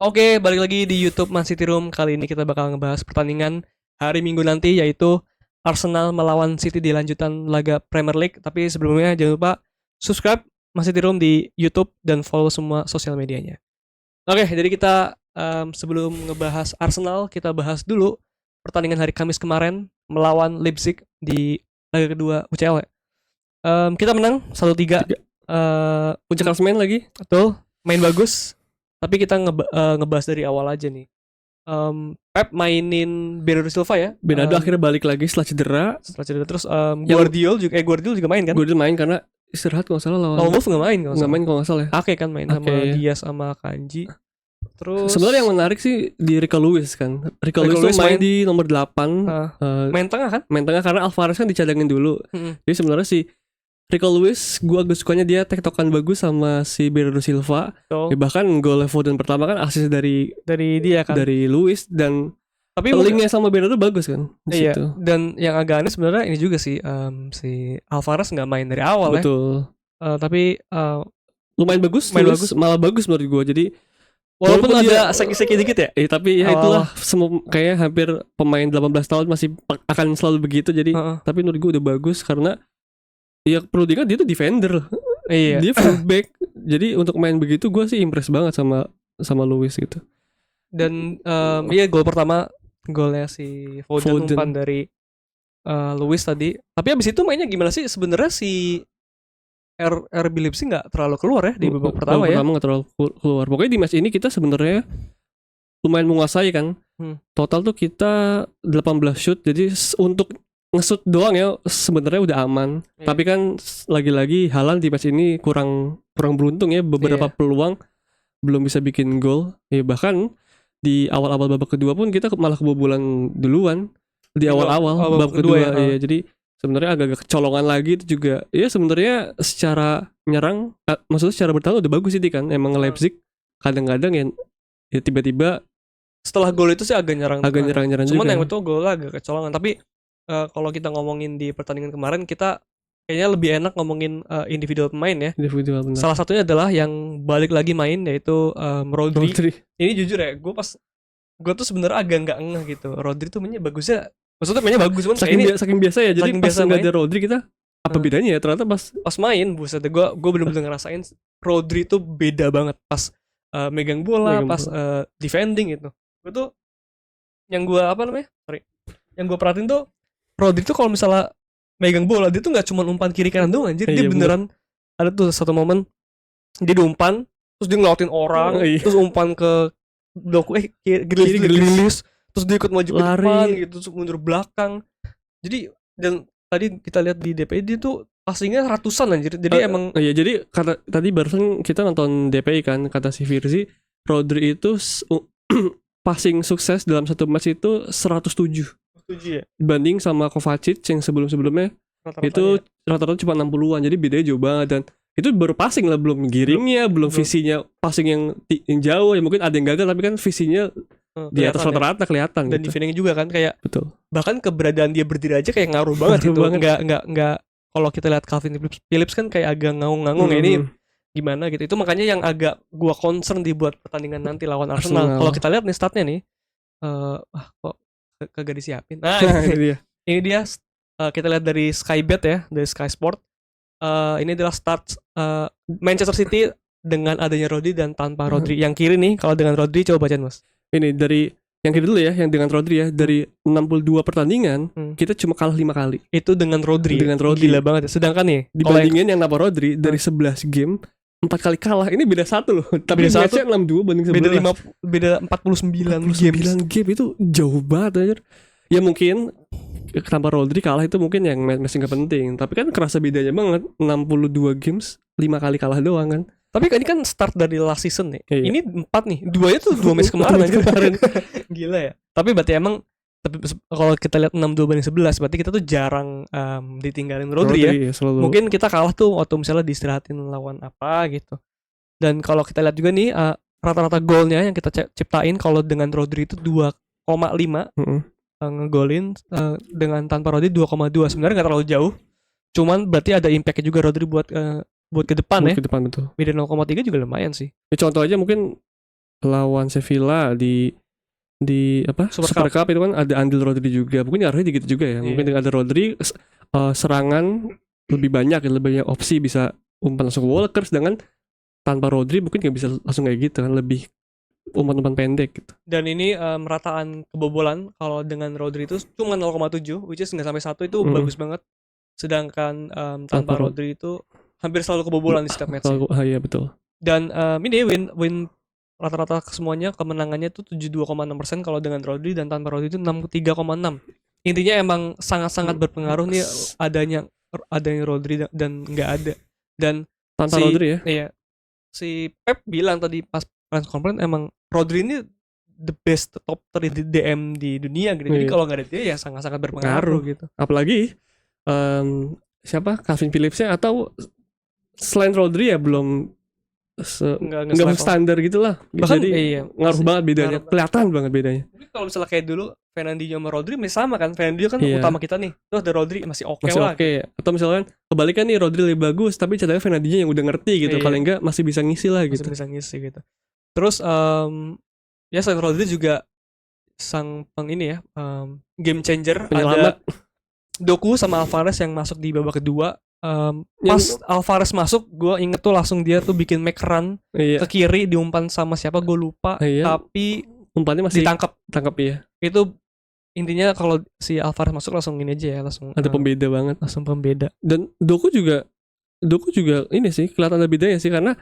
Oke, balik lagi di YouTube Man City Room. Kali ini kita bakal ngebahas pertandingan hari Minggu nanti, yaitu Arsenal melawan City di lanjutan laga Premier League. Tapi sebelumnya jangan lupa subscribe Man City Room di YouTube dan follow semua sosial medianya. Oke, jadi kita sebelum ngebahas Arsenal, kita bahas dulu pertandingan hari Kamis kemarin melawan Leipzig di laga kedua UCL. Kita menang 1-3. Puncak klasemen lagi. Betul, main bagus. Tapi kita ngebahas dari awal aja nih. Pep mainin Bernardo Silva ya. Bernardo akhirnya balik lagi setelah cedera. Terus Guardiola juga main kan? Guardiola main karena istirahat kalau nggak salah lawan Wolf nggak main kalau nggak main kalau nggak salah ya. Ake kan main sama ya. Diaz sama Kanji. Terus sebenarnya yang menarik sih di Rico Lewis kan. Rico Lewis tuh main di nomor 8. Main tengah kan? Main tengah karena Alvarez kan dicadangin dulu. Jadi sebenarnya sih Rico Lewis, gue agak sukanya dia tektokan bagus sama si Bernardo Silva. Ya, bahkan gol Foden pertama kan asis dari dia kan, dari Lewis, dan tapi linknya sama Bernardo bagus kan. Iya. Situ. Dan yang agak aneh sebenarnya ini juga sih, si Alvarez nggak main dari awal. Betul. Tapi lumayan bagus. Malah bagus menurut gue. Jadi walaupun ada seki-seki dikit ya. Tapi ya itulah semua kayaknya hampir pemain 18 tahun masih akan selalu begitu. Jadi tapi menurut gue udah bagus karena ya perlu diingat dia tuh defender. Iya. Dia fullback. Jadi untuk main begitu gue sih impress banget sama Lewis gitu. Dan iya gol pertama, golnya si Foden. Umpan dari Lewis tadi. Tapi abis itu mainnya gimana sih? Sebenarnya si RB Leipzig nggak terlalu keluar ya di babak pertama ya. Nggak terlalu keluar. Pokoknya di match ini kita sebenarnya lumayan menguasai kan. Total tuh kita 18 shoot. Jadi untuk nge-shoot doang ya sebenarnya udah aman. Tapi kan lagi-lagi Haaland di match ini kurang beruntung ya, beberapa peluang belum bisa bikin gol. Ya bahkan di awal-awal babak kedua pun kita malah kebobolan duluan di awal-awal babak kedua ya. Jadi sebenarnya agak kecolongan lagi itu juga. Ya sebenarnya secara menyerang, maksudnya secara bertahan udah bagus sih kan. Emang Leipzig kadang-kadang ya tiba-tiba setelah gol itu sih agak nyerang juga. Cuman yang itu golnya agak kecolongan. Tapi kalau kita ngomongin di pertandingan kemarin, kita kayaknya lebih enak ngomongin individual pemain ya. Individual, benar. Salah satunya adalah yang balik lagi main, yaitu Rodri. Ini jujur ya, gue tuh sebenarnya agak nggak ngeh gitu. Rodri tuh mainnya bagusnya, maksudnya mainnya bagus cuman saking biasa ya. Jadi pas nggak ada Rodri kita apa bedanya ya, ternyata pas main buset, gue bener-bener ngerasain Rodri tuh beda banget pas megang bola, defending gitu. Gue tuh yang gue perhatiin tuh Rodri tuh kalau misalnya megang bola, dia tuh nggak cuma umpan kiri kanan doang anjir. Dia beneran ada tuh satu momen dia diumpan terus dia ngelautin orang, terus umpan ke Grealish, terus dia ikut maju ke depan gitu, terus mundur belakang. Jadi dan tadi kita lihat di DPI dia tuh passingnya ratusan anjir. Jadi emang jadi kata tadi barusan kita nonton DPI kan, kata si Firzi, Rodri itu passing sukses dalam satu match itu 107 ya? Banding sama Kovacic yang sebelum-sebelumnya itu rata-rata cuma 60-an. Jadi bedanya jauh banget. Dan itu baru passing lah, belum giringnya, belum visinya passing yang jauh. Ya mungkin ada yang gagal, tapi kan visinya di atas rata-rata kelihatan. Dan gitu. defending juga kan kayak betul. Bahkan keberadaan dia berdiri aja kayak ngaruh banget gitu. Enggak kalau kita lihat Calvin Phillips kan kayak agak ngangung-ngangung ini gimana gitu. Itu makanya yang agak gua concern dibuat pertandingan nanti lawan Arsenal. Kalau kita lihat nih statnya nih, kok kagak disiapin. Nah, ini dia kita lihat dari Skybet ya, dari Sky Sport. Ini adalah stats Manchester City dengan adanya Rodri dan tanpa Rodri. Yang kiri nih, kalau dengan Rodri coba bacain Mas. Ini dari yang kiri dulu ya, yang dengan Rodri ya. Dari 62 pertandingan kita cuma kalah 5 kali. Itu dengan Rodri. Gila banget ya. Sedangkan nih dibandingin yang tanpa Rodri dari 11 game 4 kali kalah. Ini beda 1 loh. Tapi beda 1 62 banding 11. Beda 49 game itu jauh banget aja. Ya mungkin tanpa Rodri kalah itu mungkin yang masih gak penting. Tapi kan kerasa bedanya banget. 62 games 5 kali kalah doang kan. Tapi ini kan start dari last season nih. Ini 4 nih. 2-nya tuh 2 match kemarin. Gila ya. Tapi berarti emang kalau kita lihat 62 banding 11, berarti kita tuh jarang ditinggalin Rodri ya. Mungkin kita kalah tuh waktu misalnya diistirahatin lawan apa gitu. Dan kalau kita lihat juga nih rata-rata golnya yang kita ciptain kalau dengan Rodri itu 2,5 ngegolin, dengan tanpa Rodri 2,2. Sebenarnya nggak terlalu jauh. Cuman berarti ada impactnya juga Rodri buat ke depan ya. Ke depan betul. Beda 0,3 juga lumayan sih. Ya, contoh aja mungkin lawan Sevilla di Super Cup itu kan ada andil Rodri juga. Mungkin harusnya gitu juga ya. Mungkin dengan ada Rodri serangan lebih banyak opsi, bisa umpan langsung ke Walker, sedangkan tanpa Rodri mungkin nggak bisa langsung kayak gitu kan, lebih umpan-umpan pendek gitu. Dan ini merataan kebobolan kalau dengan Rodri itu cuma 0,7, which is nggak sampai 1, itu bagus banget. Sedangkan tanpa Rodri itu hampir selalu kebobolan di setiap match. Iya betul. Dan ini win rata-rata semuanya kemenangannya itu 72,6% kalau dengan Rodri, dan tanpa Rodri itu 63,6. Intinya emang sangat-sangat berpengaruh nih adanya Rodri dan nggak ada. Dan tanpa Rodri ya. Iya. Si Pep bilang tadi pas press conference, emang Rodri ini the best top 3 di DM di dunia gitu. Jadi kalau nggak ada dia ya sangat-sangat berpengaruh gitu. Apalagi siapa? Calvin Phillipsnya, atau selain Rodri ya belum nggak standar gitulah. Bahkan jadi ngaruh banget bedanya, kelihatan banget bedanya. Mungkin kalau misalnya kayak dulu Fernandinho sama Rodri masih sama kan, Fernandinho kan utama kita nih, terus ada Rodri masih oke lah. Atau misalkan kebalikan nih, Rodri lebih bagus tapi cadangan Fernandinho yang udah ngerti gitu, paling enggak masih bisa ngisi lah gitu. Masih bisa ngisi gitu. Terus ya selain Rodri juga sang game changer, penyelamat. ada Doku sama Alvarez yang masuk di babak kedua. Pas Alvarez masuk, gue inget tuh langsung dia tuh bikin make run ke kiri, diumpan sama siapa gue lupa, tapi umpannya masih ditangkap ya. Itu intinya kalau si Alvarez masuk langsung ini aja ya, langsung ada pembeda banget, langsung pembeda. Dan Doku juga ini sih kelihatan ada bedanya sih, karena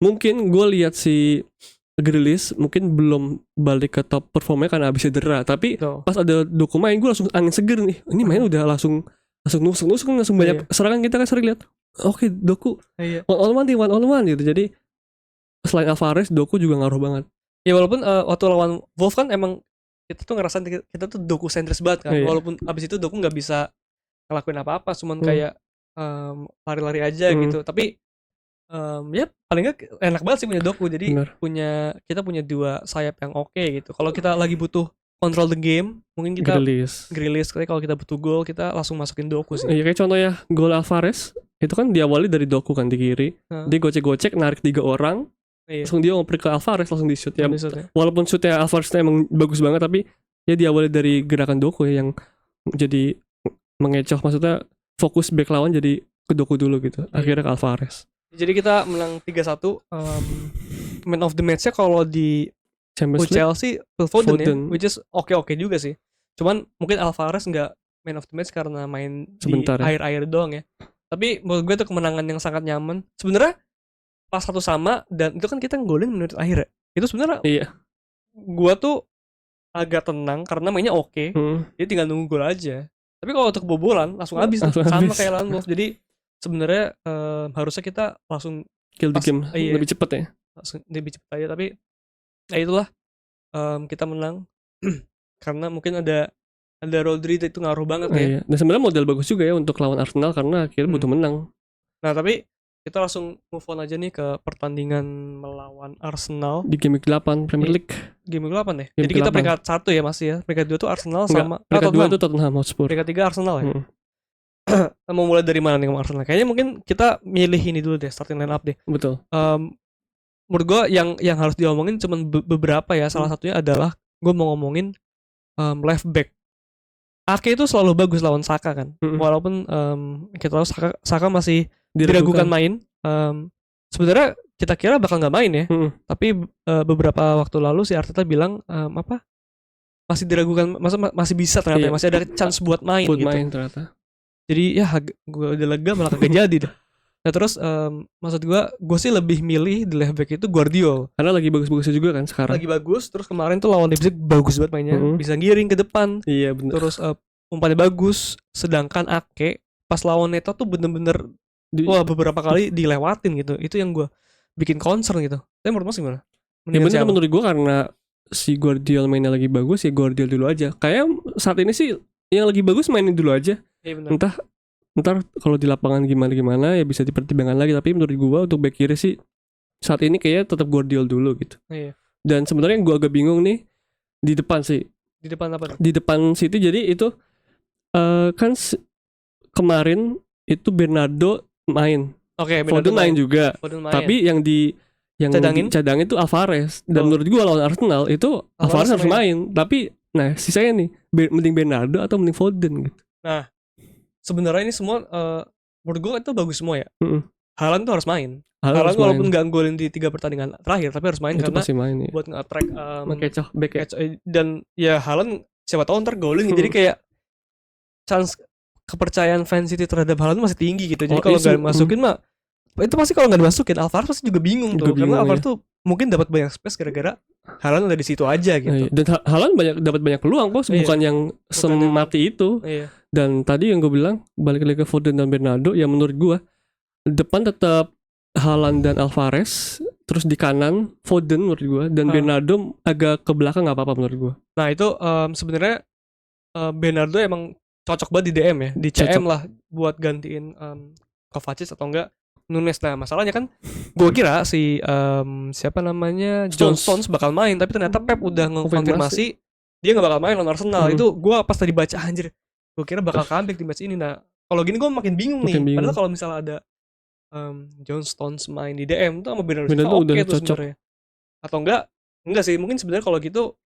mungkin gue lihat si Grealish mungkin belum balik ke top performanya karena habis cedera, tapi pas ada Doku main gue langsung angin seger nih, ini main udah langsung nusuk langsung banyak serangan. Kita kan sering lihat Doku one on one gitu. Jadi selain Alvarez, Doku juga ngaruh banget ya. Walaupun waktu lawan Wolf kan emang kita tuh ngerasain kita tuh Doku sentris banget kan. Walaupun abis itu Doku nggak bisa ngelakuin apa-apa, cuman kayak lari-lari aja gitu. Tapi ya paling nggak enak banget sih punya Doku. Jadi kita punya dua sayap yang oke gitu. Kalau kita lagi butuh control the game, mungkin kita Grealish. Kalau kita butuh gol, kita langsung masukin Doku sih. Iya, kayak contoh ya gol Alvarez itu kan diawali dari Doku kan di kiri, dia gocek-gocek narik 3 orang, langsung dia ngoper ke Alvarez, langsung di shoot ya. Walaupun shootnya Alvarez emang bagus banget, tapi ya diawali dari gerakan Doku ya, yang jadi mengecoh, maksudnya fokus back lawan jadi ke Doku dulu gitu, akhirnya ke Alvarez. Jadi kita menang 3-1. Man of the match-nya kalau di Chelsea Phil Foden ya, which is oke juga sih. Cuman mungkin Alvarez nggak man of the match karena main sebentar di air-air doang ya. Tapi menurut gue itu kemenangan yang sangat nyaman. Sebenarnya pas 1-1 dan itu kan kita golin menit akhir ya. Itu sebenarnya gue tuh agak tenang karena mainnya oke. Dia tinggal nunggu gol aja. Tapi kalau untuk kebobolan langsung habis sama kayak lawan Wolves. Jadi sebenarnya harusnya kita langsung kill the game lebih cepet ya. Langsung lebih cepet aja, tapi ya itulah, kita menang karena mungkin ada Rodri, itu ngaruh banget ya. Dan sebenarnya model bagus juga ya untuk lawan Arsenal karena akhirnya butuh menang. Nah tapi kita langsung move on aja nih ke pertandingan melawan Arsenal di game week 8 Premier League. Game week 8 ya. Game jadi kita peringkat 1 ya masih ya. Peringkat 2 tuh Arsenal sama peringkat 2 itu Tottenham Hotspur. Peringkat 3 Arsenal ya. Mau mulai dari mana nih ngomong Arsenal? Kayaknya mungkin kita milih ini dulu deh, starting line up deh. Betul. Menurut gue yang harus diomongin cuma beberapa ya. Salah satunya adalah gue mau ngomongin left back. Ake itu selalu bagus lawan Saka kan. Walaupun kita tahu Saka masih diragukan main. Sebenarnya kita kira bakal nggak main ya. Tapi beberapa waktu lalu si Arteta bilang masih diragukan, masih bisa ternyata, masih ada chance buat main gitu. Main ternyata. Jadi ya gue udah lega malah kagak jadi dah. Nah terus maksud gue sih lebih milih di left back itu Guardiol. Karena lagi bagus-bagusnya juga kan sekarang. Lagi bagus, terus kemarin tuh lawan Leipzig bagus banget mainnya, bisa giring ke depan. Iya benar. Terus umpannya bagus, sedangkan Ake pas lawan Neto tuh bener-bener beberapa kali dilewatin gitu. Itu yang gue bikin concern gitu. Tapi menurut Mas gimana? Ya bener, menurut gue karena si Guardiol mainnya lagi bagus, ya Guardiol dulu aja. Kayak saat ini sih yang lagi bagus mainin dulu aja. Iya benar. Ntar kalau di lapangan gimana ya bisa dipertimbangkan lagi, tapi menurut gua untuk back kiri sih saat ini kayaknya tetap Guardiol dulu gitu. Iya. Dan sebenarnya yang gua agak bingung nih di depan sih. Di depan apa? Di depan City, jadi itu kan kemarin itu Bernardo main. Oke, Foden main juga. Tapi yang yang cadangin itu Alvarez. Dan menurut gue lawan Arsenal itu Alvarez harus main. Tapi nah sisanya nih mending Bernardo atau mending Foden gitu. Nah sebenarnya ini semua menurut gue itu bagus semua ya. Haaland tuh harus main. Haaland walaupun gak golin di 3 pertandingan terakhir, tapi harus main itu karena main, ya. Buat nge-attrack back. Dan ya Haaland siapa tahu ntar golin. Jadi kayak chance kepercayaan fan City terhadap Haaland masih tinggi gitu. Jadi kalau nggak masukin mah itu pasti, kalau nggak dimasukin Alvarez pasti juga bingung tuh. Karena Alvarez tuh mungkin dapat banyak space gara-gara Haaland ada di situ aja gitu. Dan Haaland dapat banyak peluang kok, bukan yang semati itu. Dan tadi yang gue bilang balik lagi ke Foden dan Bernardo, ya menurut gue depan tetap Haaland dan Alvarez, terus di kanan Foden menurut gue, dan Bernardo agak ke belakang nggak apa-apa menurut gue. Nah itu sebenarnya Bernardo emang cocok banget di DM ya, di CM lah buat gantiin Kovacic atau enggak Nunes. Nah masalahnya kan gue kira si siapa namanya John Stones bakal main, tapi ternyata Pep udah ngekonfirmasi dia nggak bakal main lawan Arsenal. Itu gue pas tadi baca anjir, gue kira bakal comeback di match ini. Nah kalau gini gue makin bingung nih. Padahal kalau misalnya ada John Stones main di DM tuh sama Bernardo oke tuh sebenarnya. Atau enggak sih, mungkin sebenarnya kalau gitu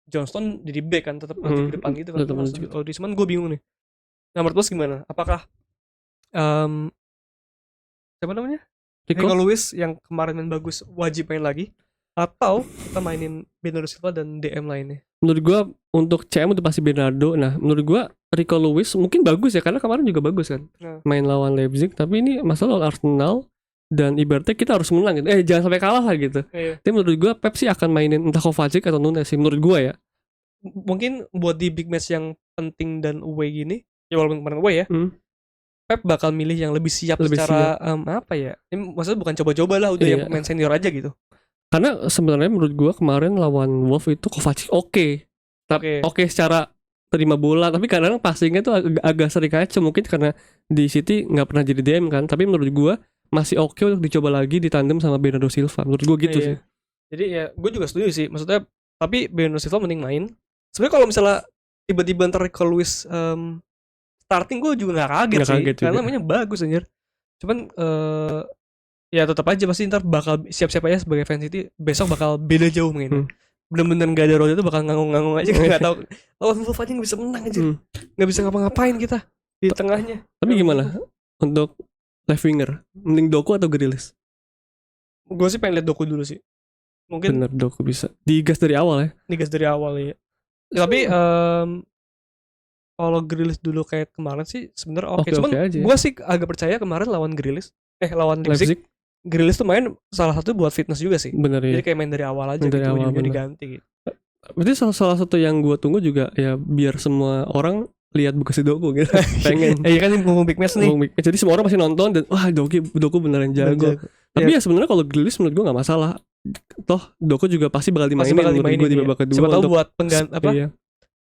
John Stones jadi back kan, tetap maju ke depan gitu kan. Kalau di cuman gue bingung nih. Nah menurut lo gimana? Apakah siapa namanya? Rico Lewis yang kemarin main bagus wajib main lagi, atau kita mainin Bernardo Silva dan DM lainnya? Menurut gue untuk CM udah pasti Bernardo. Nah menurut gue Rico Lewis mungkin bagus ya, karena kemarin juga bagus kan main lawan Leipzig. Tapi ini masalah lawan Arsenal, dan ibaratnya kita harus menang gitu. Jangan sampai kalah lah gitu. Tapi menurut gue Pep sih akan mainin entah Kovacic atau Nunes sih menurut gue ya. Mungkin buat di big match yang penting dan away gini, ya walaupun kemarin away ya, Pep bakal milih yang lebih siap secara apa ya? Ini maksudnya bukan coba-coba lah, udah yang pemain senior aja gitu. Karena sebenarnya menurut gue kemarin lawan Wolf itu Kovacic oke secara terima bola, tapi kadang passingnya tuh agak sering kacau, mungkin karena di City nggak pernah jadi DM kan. Tapi menurut gue masih oke untuk dicoba lagi di tandem sama Bernardo Silva. Menurut gue gitu sih. Jadi ya gue juga setuju sih, maksudnya tapi Bernardo Silva mending main. Sebenarnya kalau misalnya tiba-tiba ntar Rico Lewis starting, gue juga nggak kaget sih, karena namanya bagus anjir. Cuman ya tetap aja pasti ntar bakal siap-siap aja sebagai fan City, besok bakal beda jauh mainnya. Bener-bener gak ada roda itu bakal nganggung-nganggung aja, nggak tahu. Lawan Wolf aja nggak bisa menang aja, nggak bisa ngapa-ngapain kita di tengahnya. Tapi gimana untuk left winger, mending Doku atau Grealish? Gue sih pengen lihat Doku dulu sih. Mungkin bener Doku bisa digas dari awal ya. Ya. Tapi kalau Grealish dulu kayak kemarin sih sebenarnya oke. Cuman gue sih agak percaya kemarin lawan lawan Leipzig, Grealish tuh main salah satu buat fitness juga sih. Bener ya. Jadi kayak main dari awal aja gitu, ujungnya diganti gitu. Berarti salah satu yang gue tunggu juga ya, biar semua orang lihat bekas Doku gitu. Pengen. Iya kan, ngomong big match nih. Jadi semua orang pasti nonton dan wah Doku beneran jago. Tapi ya sebenarnya kalau Grealish menurut gue nggak masalah. Toh Doku juga pasti bakal dimainin di babak kedua. Siapa tahu buat pengganti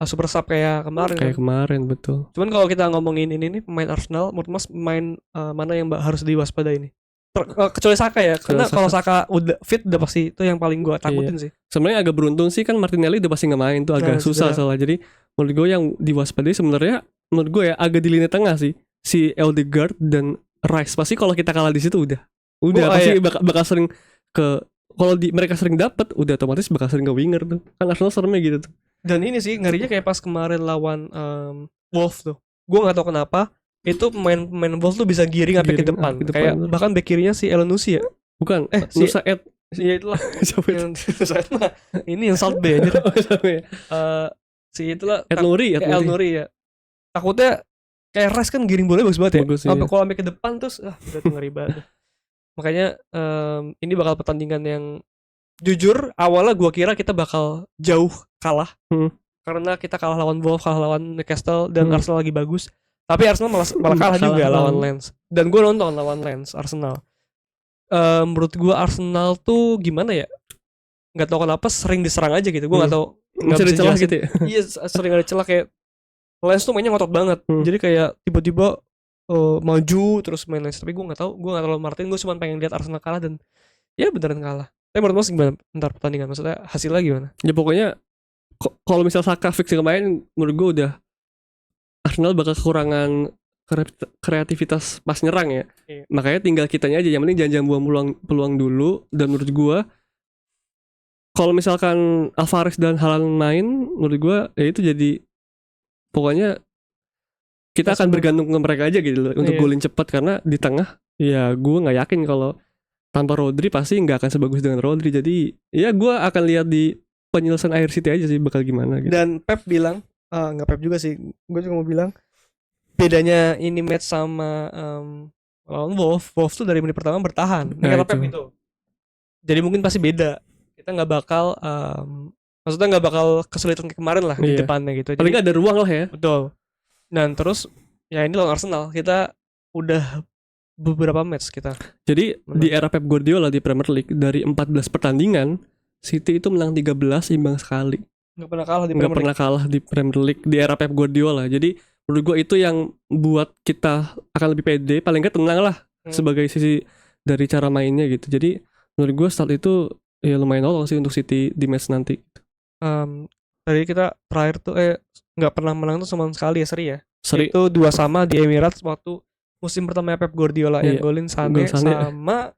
super sub kayak kemarin. Kayak kemarin betul. Cuman kalau kita ngomongin ini nih pemain Arsenal, menurut Mas main mana yang harus diwaspadai ini? Kecuali Saka ya, karena kalau Saka udah fit udah pasti itu yang paling gue takutin sih. Sebenarnya agak beruntung sih kan Martinelli udah pasti nggak main tuh, agak susah soalnya. Jadi menurut gue yang diwaspadai sebenarnya menurut gue ya agak di lini tengah sih, si Odegaard dan Rice. Pasti kalau kita kalah di situ udah pasti bakal sering ke, kalau mereka sering dapat udah otomatis bakal sering ke winger tuh. Kan Arsenal seremnya gitu tuh. Dan ini sih ngerinya kayak pas kemarin lawan Wolf tuh, gue nggak tahu kenapa itu pemain Wolves tuh bisa giring sampai ke depan. Kayak bahkan back kirinya si Elanusi ya? Bukan, Nusaed. Ya itulah. Nusaed mah ini yang South Bay aja. Si itulah El Nuri ya. Takutnya kayak Rice kan giring bola bagus banget ya. Sampai kalau sampai ke depan terus udah ngeri banget. Makanya ini bakal pertandingan yang jujur awalnya gua kira kita bakal jauh kalah. Karena kita kalah lawan Wolves, kalah lawan Newcastle, dan Arsenal lagi bagus. Tapi Arsenal malah kalah juga lawan Lens. Dan gue nonton lawan Lens Arsenal. Menurut gue Arsenal tuh gimana ya? Gak tahu kenapa sering diserang aja gitu. Gue gak tahu. Gak bisa celah gitu ya? Iya, sering ada celah kayak Lens tuh mainnya ngotot banget. Jadi kayak tiba-tiba maju terus main Lens. Tapi gue gak tahu. Gue gak terlalu martin. Gue cuma pengen lihat Arsenal kalah, dan ya beneran kalah. Tapi menurut Mas gimana ntar pertandingan? Maksudnya hasilnya gimana? Ya pokoknya kalau misal Saka fix main, menurut gue udah Arsenal bakal kekurangan kreativitas pas nyerang ya. Iya. Makanya tinggal kitanya aja yang penting jangan buang peluang dulu. Dan menurut gua kalau misalkan Alvarez dan Haaland main, menurut gua ya itu jadi pokoknya kita akan bergantung ke mereka aja gitu loh untuk golin cepat, karena di tengah ya gua nggak yakin kalau tanpa Rodri pasti nggak akan sebagus dengan Rodri. Jadi ya gua akan lihat di penyelesaian akhir City aja sih bakal gimana gitu. Dan Pep bilang, nggak Pep juga sih, gue juga mau bilang bedanya ini match sama lawan Wolf tuh dari menit pertama bertahan. Ini kata Pep itu. Jadi mungkin pasti beda. Kita nggak bakal maksudnya nggak bakal kesulitan kayak kemarin lah di depannya gitu. Paling nggak ada ruang lah ya. Betul. Dan terus ya ini lawan Arsenal kita udah beberapa match kita. Jadi di era Pep Guardiola di Premier League dari 14 pertandingan City itu menang 13, imbang sekali. Nggak pernah kalah di Premier League di era Pep Guardiola. Jadi menurut gue itu yang buat kita akan lebih pede, paling nggak tenang lah sebagai sisi dari cara mainnya gitu. Jadi menurut gue start itu ya lumayan nolong sih untuk City di match nanti. Tadi kita terakhir tuh nggak pernah menang tuh sama sekali ya, seri ya. Seri itu 2-2 di Emirates waktu musim pertama Pep Guardiola yang golin Sané sama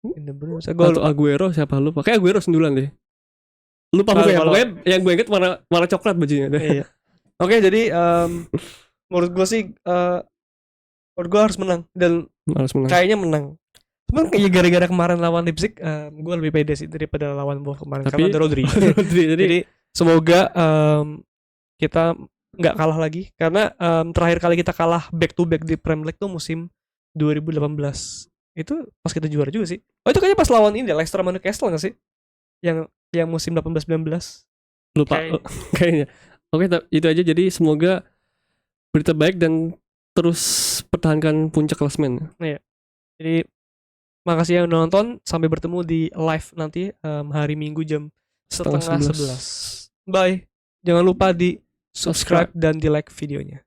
atau Aguero, siapa lupa, kayak Aguero sendulan deh, lupa pokoknya yang gue inget warna coklat bajunya deh. Iya. Oke, jadi menurut gue sih menurut gue harus menang dan kayaknya menang. Cuman kayak gara-gara kemarin lawan Leipzig gue lebih pede sih daripada lawan Wolves kemarin. Tapi, karena ada Rodri. Jadi semoga kita nggak kalah lagi, karena terakhir kali kita kalah back to back di Premier League tuh musim 2018. Itu pas kita juara juga sih. Oh itu kayaknya pas lawan ini Leicester sama Newcastle nggak sih? Yang musim 18-19. Lupa kayaknya. Oke, itu aja. Jadi semoga berita baik dan terus pertahankan puncak klasemen. Iya. Jadi makasih yang udah nonton. Sampai bertemu di live nanti hari Minggu jam 10:30. Bye. Jangan lupa di subscribe dan di like videonya.